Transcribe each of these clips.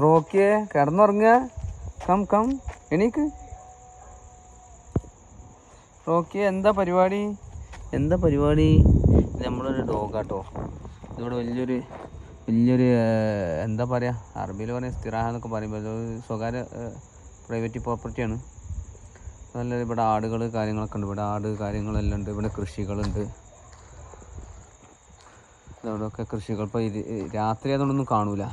റോക്കിയെ കിടന്നുറങ്ങുക. Come come എണീക്ക്. റോക്കിയെ എന്താ പരിപാടി? എന്താ പരിപാടി? നമ്മളൊരു ഡോഗാട്ടോ. ഇതിവിടെ വലിയൊരു എന്താ പറയുക, അറബിയിൽ പറയുക സ്ഥിറാഹ എന്നൊക്കെ പറയുമ്പോൾ ഇതൊരു സ്വകാര്യ പ്രൈവറ്റ് പ്രോപ്പർട്ടിയാണ്. നല്ല ഇവിടെ ആടുകൾ കാര്യങ്ങളൊക്കെ ഉണ്ട്. ഇവിടെ ആട് കാര്യങ്ങളെല്ലാം ഉണ്ട്. ഇവിടെ കൃഷികളുണ്ട്. ഇവിടെയൊക്കെ കൃഷികൾ ഇപ്പോൾ രാത്രി അതുകൊണ്ടൊന്നും കാണൂല.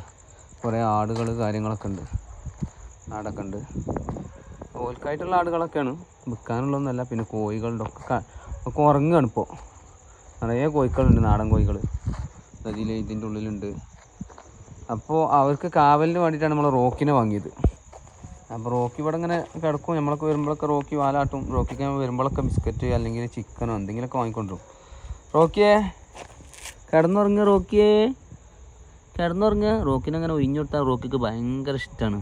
കുറേ ആടുകൾ കാര്യങ്ങളൊക്കെ ഉണ്ട്. ആടൊക്കെ ഉണ്ട്. ഓൽക്കായിട്ടുള്ള ആടുകളൊക്കെയാണ്, വിൽക്കാനുള്ളതൊന്നുമല്ല. പിന്നെ കോഴികളുടെ ഒക്കെ ഉറങ്ങുകയാണ് ഇപ്പോൾ. നിറയെ കോഴികളുണ്ട്, നാടൻ കോഴികൾ ഇതിൻ്റെ ഉള്ളിലുണ്ട്. അപ്പോൾ അവർക്ക് കാവലിന് വേണ്ടിയിട്ടാണ് നമ്മൾ റോക്കിനെ വാങ്ങിയത്. അപ്പോൾ റോക്കി ഇവിടെ ഇങ്ങനെ കിടക്കും. നമ്മളൊക്കെ വരുമ്പോഴൊക്കെ റോക്കി വാലാട്ടും. റോക്കിക്ക് വരുമ്പോഴൊക്കെ ബിസ്ക്കറ്റ് അല്ലെങ്കിൽ ചിക്കനോ എന്തെങ്കിലുമൊക്കെ വാങ്ങിക്കൊണ്ടുവരും. റോക്കിയെ കിടന്നുറങ്ങുക. റോക്കിയെ കിടന്നുറങ്ങുക. റോക്കിനെ അങ്ങനെ ഒഴിഞ്ഞു കൊടുത്താൽ റോക്കിക്ക് ഭയങ്കര ഇഷ്ടമാണ്.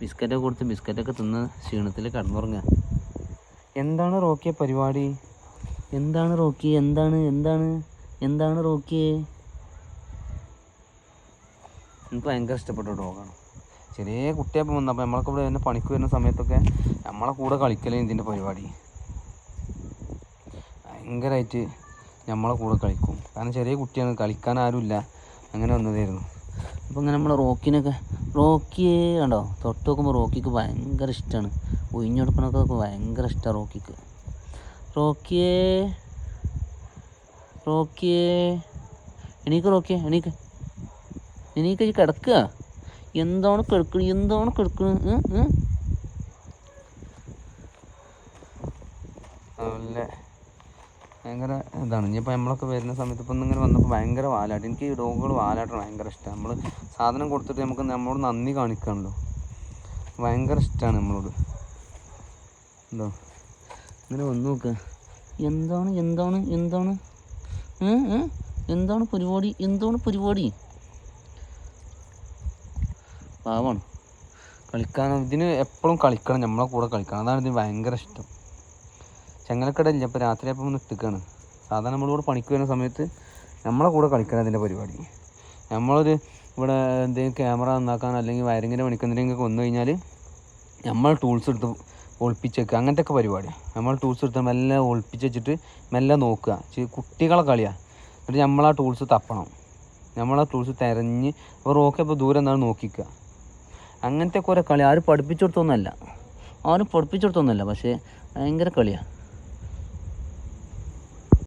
ബിസ്ക്കറ്റൊക്കെ കൊടുത്ത് ബിസ്ക്കറ്റൊക്കെ തിന്ന് ക്ഷീണത്തിൽ കിടന്നുറങ്ങുക. എന്താണ് റോക്കിയെ പരിപാടി? എന്താണ് റോക്കി? എന്താണ് റോക്കിയെ? എനിക്ക് ഭയങ്കര ഇഷ്ടപ്പെട്ട ഡോഗാണ്. ചെറിയ കുട്ടിയപ്പം വന്നപ്പോൾ നമ്മളൊക്കെ ഇവിടെ തന്നെ പണിക്ക് വരുന്ന സമയത്തൊക്കെ നമ്മളെ കൂടെ കളിക്കലേ ഇതിൻ്റെ പരിപാടി. ഭയങ്കരമായിട്ട് നമ്മളെ കൂടെ കളിക്കും. കാരണം ചെറിയ കുട്ടിയാണ്, കളിക്കാൻ ആരുമില്ല. അങ്ങനെ വന്നതായിരുന്നു. അപ്പോൾ ഇങ്ങനെ നമ്മൾ റോക്കിയെ കണ്ടോ, തൊട്ട് നോക്കുമ്പോൾ റോക്കിക്ക് ഭയങ്കര ഇഷ്ടമാണ്. ഒഴിഞ്ഞെടുക്കണതൊക്കെ ഭയങ്കര ഇഷ്ടമാണ് റോക്കിക്ക്. റോക്കിയെ എണീക്ക് കിടക്കുക. എന്താണ് കിടക്കണത്? നല്ല ഭയങ്കര ഇതാണ്. ഇനിയിപ്പോൾ നമ്മളൊക്കെ വരുന്ന സമയത്ത് ഇപ്പം ഇങ്ങനെ വന്നപ്പോൾ ഭയങ്കര വാലാട്ട്. എനിക്ക് ഈ ഡോഗുകൾ വാലാട്ടം ഭയങ്കര ഇഷ്ടമാണ്. നമ്മൾ സാധനം കൊടുത്തിട്ട് നമ്മളോട് നന്ദി കാണിക്കുകയാണല്ലോ. ഭയങ്കര ഇഷ്ടമാണ് നമ്മളോട്. എന്തോ ഇങ്ങനെ വന്ന് നോക്കുക. എന്താണ് പരിപാടി? പാവാണ്. ഇതിന് എപ്പോഴും കളിക്കണം, നമ്മളെ കൂടെ കളിക്കണം. അതാണ് ഇതിന് ഭയങ്കര ഇഷ്ടം. ചെങ്ങലക്കടയില്ല, ഇപ്പോൾ രാത്രിയപ്പം ഒന്ന് ഇട്ടിക്കാണ്. സാധാരണ നമ്മളിവിടെ പണിക്ക് വരുന്ന സമയത്ത് നമ്മളെ കൂടെ കളിക്കണം അതിൻ്റെ പരിപാടി. ഇവിടെ എന്തെങ്കിലും ക്യാമറ നന്നാക്കാൻ അല്ലെങ്കിൽ വയറിങ്ങിൻ്റെ പണിക്കെന്തെങ്കിലുമൊക്കെ വന്നു കഴിഞ്ഞാൽ നമ്മൾ ടൂൾസ് എടുത്ത് ഒളിപ്പിച്ചേക്കുക. അങ്ങനത്തെ ഒക്കെ പരിപാടിയാണ്. നമ്മൾ ടൂൾസ് എടുത്ത് മെല്ലെ ഒളിപ്പിച്ച് വെച്ചിട്ട് മെല്ലെ നോക്കുക. കുട്ടികളെ കളിയാണ്. എന്നിട്ട് നമ്മളാ ടൂൾസ് തപ്പണം. നമ്മളാ ടൂൾസ് തിരഞ്ഞ് അപ്പോൾ റോക്കപ്പോൾ ദൂരം എന്താണ് നോക്കിക്കുക. അങ്ങനത്തെ കുറേ കളി ആരും പഠിപ്പിച്ചു കൊടുത്തൊന്നുമല്ല. പക്ഷേ ഭയങ്കര കളിയാണ്.